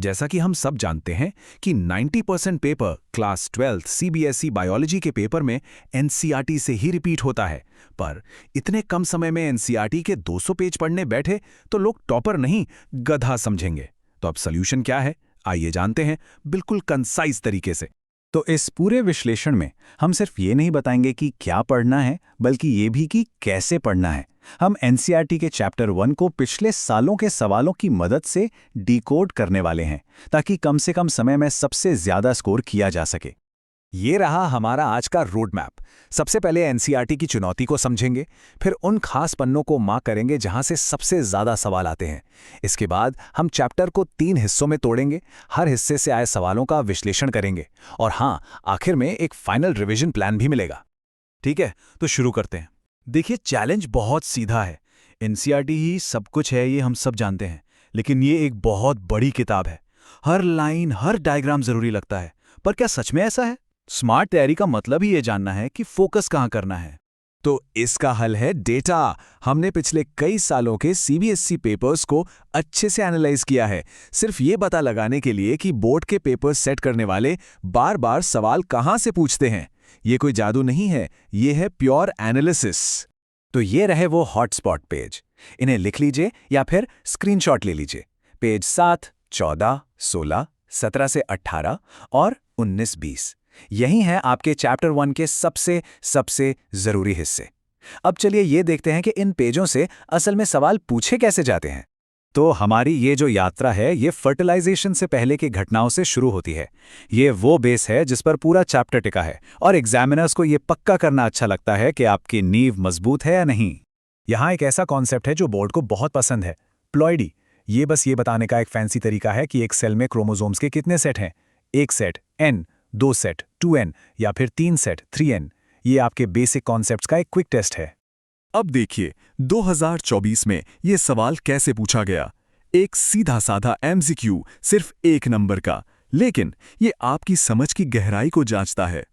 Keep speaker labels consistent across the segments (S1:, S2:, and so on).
S1: जैसा कि हम सब जानते हैं कि 90% पेपर क्लास 12 सीबीएसई बायोलॉजी के पेपर में एनसीईआरटी से ही रिपीट होता है। पर इतने कम समय में एनसीईआरटी के 200 पेज पढ़ने बैठे तो लोग टॉपर नहीं, गधा समझेंगे। तो अब सॉल्यूशन क्या है, आइए जानते हैं बिल्कुल कंसाइज तरीके से।
S2: तो इस पूरे विश्लेषण में हम सिर्फ ये नहीं बताएंगे कि क्या पढ़ना है, बल्कि ये भी कि कैसे पढ़ना है। हम एनसीईआरटी के चैप्टर 1 को पिछले सालों के सवालों की मदद से डिकोड करने वाले हैं, ताकि कम से कम समय में सबसे ज्यादा स्कोर किया जा सके।
S1: ये रहा हमारा आज का रोड मैप। सबसे पहले एनसीईआरटी की चुनौती को समझेंगे, फिर उन खास पन्नों को मार्क करेंगे जहां से सबसे ज्यादा सवाल आते हैं। इसके बाद हम चैप्टर को 3 हिस्सों में तोड़ेंगे, हर हिस्से से आए सवालों का विश्लेषण करेंगे और हाँ, आखिर में एक फाइनल रिवीजन प्लान भी मिलेगा।
S3: ठीक है, तो शुरू करते हैं। देखिए, चैलेंज बहुत सीधा है। एनसीईआरटी ही सब कुछ है, ये हम सब जानते हैं, लेकिन ये एक बहुत बड़ी किताब है। हर लाइन, हर डायग्राम जरूरी लगता है। पर क्या सच में ऐसा है? स्मार्ट तैयारी का मतलब ही ये जानना है कि फोकस कहाँ करना है।
S1: तो इसका हल है डेटा। हमने पिछले कई सालों के सीबीएसई पेपर्स को अच्छे से एनालाइज किया है, सिर्फ ये पता लगाने के लिए कि बोर्ड के पेपर्स सेट करने वाले बार बार सवाल कहाँ से पूछते हैं। ये कोई जादू नहीं है, ये है प्योर एनालिसिस।
S2: तो ये रहे वो हॉटस्पॉट पेज। इन्हें लिख लीजिए या फिर स्क्रीनशॉट ले लीजिए। पेज 7, 14, 16, 17 से 18 और 19, 20। यही है आपके चैप्टर 1 के सबसे जरूरी हिस्से। अब चलिए ये देखते हैं कि इन पेजों से असल में सवाल पूछे कैसे जाते हैं। तो हमारी ये जो यात्रा है, ये फर्टिलाइजेशन से पहले की घटनाओं से शुरू होती है। ये वो बेस है जिस पर पूरा चैप्टर टिका है और एग्जामिनर्स को ये पक्का करना अच्छा लगता है कि आपकी नींव मजबूत है या नहीं। यहाँ एक ऐसा कॉन्सेप्ट है जो बोर्ड को बहुत पसंद है, प्लॉइडी। ये बस ये बताने का एक फैंसी तरीका है कि एक सेल में क्रोमोसोम्स के कितने सेट हैं। 1 सेट n, 2 सेट 2n या फिर 3 सेट 3n। ये आपके बेसिक कॉन्सेप्ट्स का एक क्विक टेस्ट है।
S3: अब देखिए 2024 में ये सवाल कैसे पूछा गया। एक सीधा साधा एमसीक्यू, सिर्फ 1 नंबर का, लेकिन ये आपकी समझ की गहराई को जांचता है।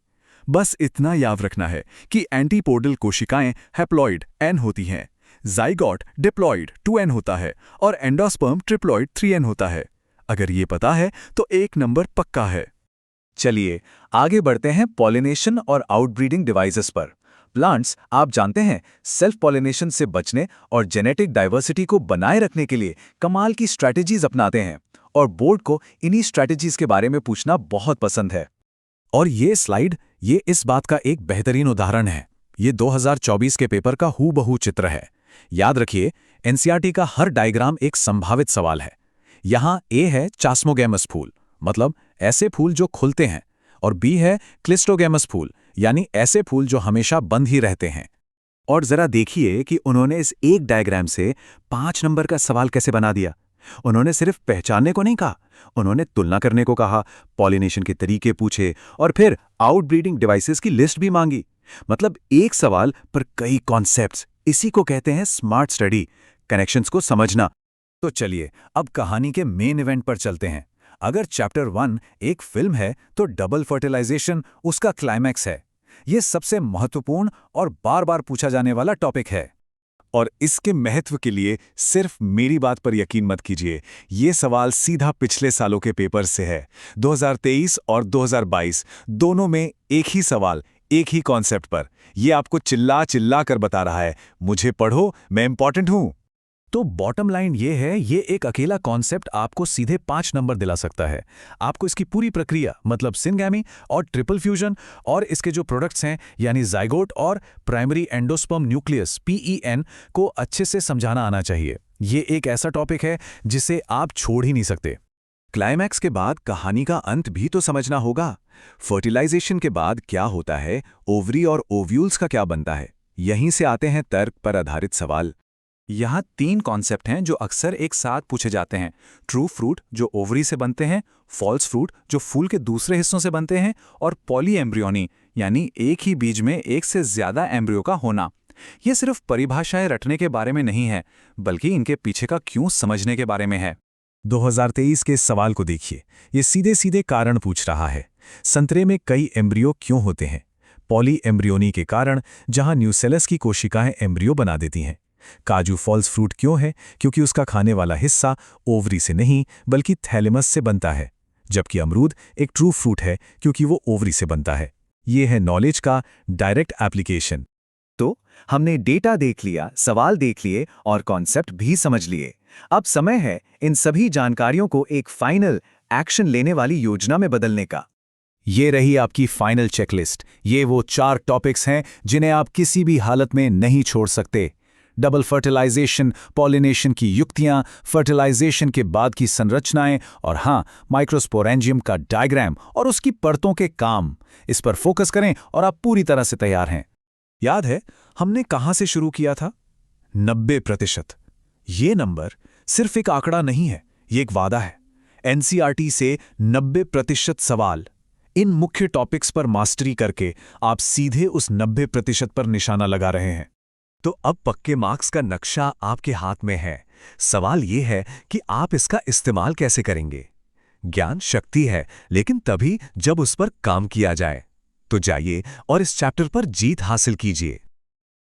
S3: बस इतना याद रखना है कि एंटीपोडल कोशिकाएं हैप्लॉइड n होती हैं, जाइगोट डिप्लॉइड 2n होता है और एंडोस्पर्म ट्रिप्लॉइड 3n होता है। अगर ये पता है तो 1 नंबर पक्का है।
S2: चलिए आगे बढ़ते हैं पॉलिनेशन और आउटब्रीडिंग डिवाइसेस पर। प्लांट्स, आप जानते हैं, सेल्फ पॉलिनेशन से बचने और जेनेटिक डाइवर्सिटी को बनाए रखने के लिए कमाल की स्ट्रैटेजीज अपनाते हैं और बोर्ड को इन्हीं स्ट्रैटेजीज के बारे में पूछना बहुत पसंद है।
S1: और ये स्लाइड, ये इस बात का एक बेहतरीन उदाहरण है। ये 2024 के पेपर का हूबहू चित्र है। याद रखिए, एनसीईआरटी का हर डायग्राम एक संभावित सवाल है। यहाँ ए है चास्मोगैमस फूल, मतलब ऐसे फूल जो खुलते हैं, और बी है क्लिस्टोगैमस फूल, यानी ऐसे फूल जो हमेशा बंद ही रहते हैं।
S2: और जरा देखिए कि उन्होंने इस एक डायग्राम से 5 नंबर का सवाल कैसे बना दिया। उन्होंने सिर्फ पहचानने को नहीं कहा, उन्होंने तुलना करने को कहा, पॉलिनेशन के तरीके पूछे और फिर आउटब्रीडिंग डिवाइसेस की लिस्ट भी मांगी। मतलब एक सवाल पर कई कॉन्सेप्ट्स। इसी को कहते हैं स्मार्ट स्टडी, कनेक्शंस को समझना।
S1: तो चलिए अब कहानी के मेन इवेंट पर चलते हैं। अगर चैप्टर 1 एक फिल्म है तो डबल फर्टिलाइजेशन उसका क्लाइमैक्स है। ये सबसे महत्वपूर्ण और बार बार पूछा जाने वाला टॉपिक है।
S3: और इसके महत्व के लिए सिर्फ मेरी बात पर यकीन मत कीजिए, ये सवाल सीधा पिछले सालों के पेपर से है। 2023 और 2022 दोनों में एक ही सवाल, एक ही कॉन्सेप्ट पर। ये आपको चिल्ला चिल्ला कर बता रहा है, मुझे पढ़ो, मैं इंपॉर्टेंट हूं।
S1: तो बॉटम लाइन ये है, ये एक अकेला कॉन्सेप्ट आपको सीधे 5 नंबर दिला सकता है। आपको इसकी पूरी प्रक्रिया, मतलब सिनगैमी और ट्रिपल फ्यूजन और इसके जो प्रोडक्ट्स हैं यानी जाइगोट और प्राइमरी एंडोस्पर्म न्यूक्लियस PEN को अच्छे से समझाना आना चाहिए। ये एक ऐसा टॉपिक है जिसे आप छोड़ ही नहीं सकते।
S3: क्लाइमैक्स के बाद कहानी का अंत भी तो समझना होगा। फर्टिलाइजेशन के बाद क्या होता है, ओवरी और ओव्यूल्स का क्या बनता है, यहीं से आते हैं तर्क पर आधारित सवाल।
S2: यहाँ 3 कॉन्सेप्ट हैं जो अक्सर एक साथ पूछे जाते हैं। ट्रू फ्रूट जो ओवरी से बनते हैं, फॉल्स फ्रूट जो फूल के दूसरे हिस्सों से बनते हैं, और पॉली एम्ब्रियोनी यानी एक ही बीज में एक से ज्यादा एम्ब्रियो का होना। ये सिर्फ परिभाषाएं रटने के बारे में नहीं है, बल्कि इनके पीछे का क्यों समझने के बारे में है।
S1: 2023 के इस सवाल को देखिए, ये सीधे सीधे कारण पूछ रहा है। संतरे में कई एम्ब्रियो क्यों होते हैं? पॉली एम्ब्रियोनी के कारण, जहां न्यूसेलस की कोशिकाएं एम्ब्रियो बना देती हैं। काजू फॉल्स फ्रूट क्यों है? क्योंकि उसका खाने वाला हिस्सा ओवरी से नहीं बल्कि थैलेमस से बनता है, जबकि अमरूद एक ट्रू फ्रूट है क्योंकि वो ओवरी से बनता है। ये है नॉलेज का डायरेक्ट एप्लीकेशन।
S2: तो हमने डेटा देख लिया, सवाल देख लिए और कॉन्सेप्ट भी समझ लिए। अब समय है इन सभी जानकारियों को एक फाइनल एक्शन लेने वाली योजना में बदलने का।
S1: ये रही आपकी फाइनल चेकलिस्ट। ये वो 4 टॉपिक्स हैं जिन्हें आप किसी भी हालत में नहीं छोड़ सकते। डबल फर्टिलाइजेशन, पॉलिनेशन की युक्तियां, फर्टिलाइजेशन के बाद की संरचनाएं और हाँ, माइक्रोस्पोरेंजियम का डायग्राम और उसकी परतों के काम। इस पर फोकस करें और आप पूरी तरह से तैयार हैं। याद है हमने कहां से शुरू किया था? 90%। ये नंबर सिर्फ एक आंकड़ा नहीं है, ये एक वादा है। एनसीईआरटी से 90% सवाल, इन मुख्य टॉपिक्स पर मास्टरी करके आप सीधे उस 90% पर निशाना लगा रहे हैं।
S3: तो अब पक्के मार्क्स का नक्शा आपके हाथ में है। सवाल ये है कि आप इसका इस्तेमाल कैसे करेंगे। ज्ञान शक्ति है, लेकिन तभी जब उस पर काम किया जाए। तो जाइए और इस चैप्टर पर जीत हासिल कीजिए।